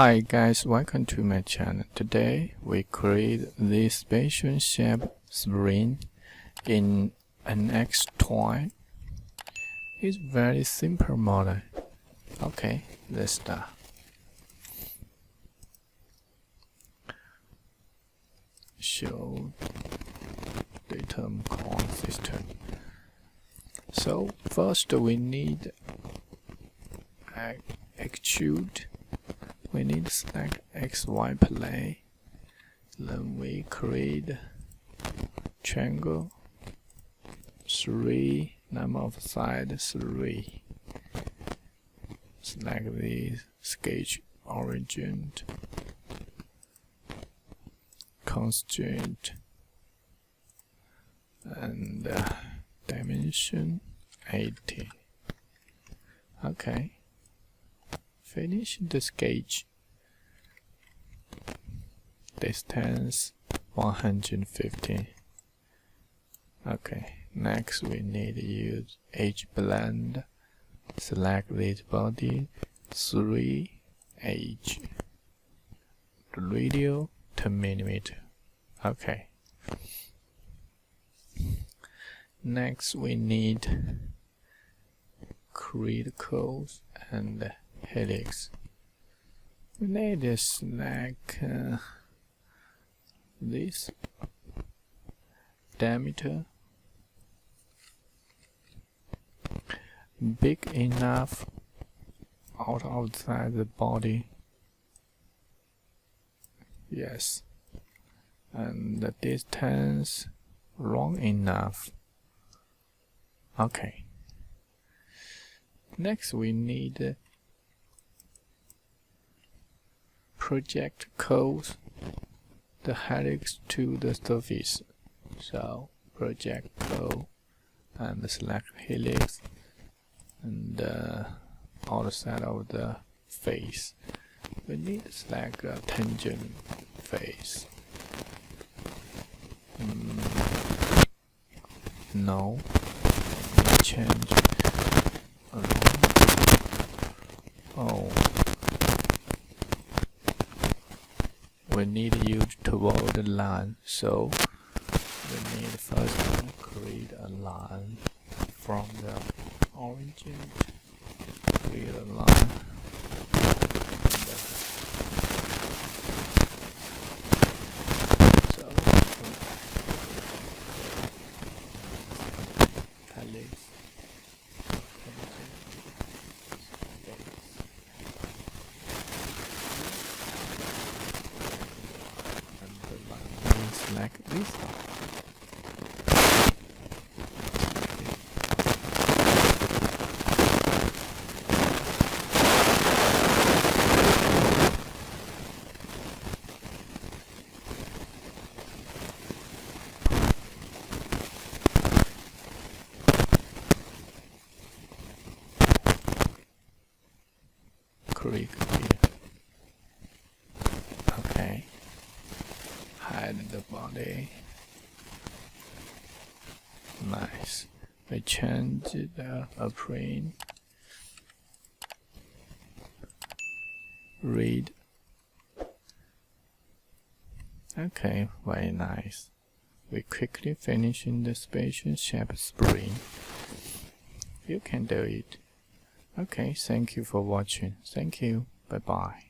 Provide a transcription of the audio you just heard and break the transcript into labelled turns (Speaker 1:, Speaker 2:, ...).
Speaker 1: Hi guys, welcome to my channel. Today we create this spatial shape spring in NX toy. It's very simple model. Okay, let's start. Show data call system. So first we need extrude. We need to select XY plane. Then we create triangle 3, number of side 3. Select the sketch origin, constraint, and dimension 80. Okay. Finish the sketch. Distance 150. Okay, next we need to use edge blend. Select this body 3 edge. Radial 10 mm. Okay. Next we need criticals and helix. We need to select this diameter big enough outside the body. Yes, and the distance long enough. Okay. Next we need project close the helix to the surface. So project close and select helix and outside of the face. We need to select a tangent face. No, change. Oh. We need you toward the line, so we need first create a line from the origin. Create a line. So helix. Like this. Click here. Okay. Hide the body. Nice. We change the apron. Read. Okay, very nice. We quickly finish in the spatial shape spring. You can do it. Okay, thank you for watching. Thank you. Bye bye.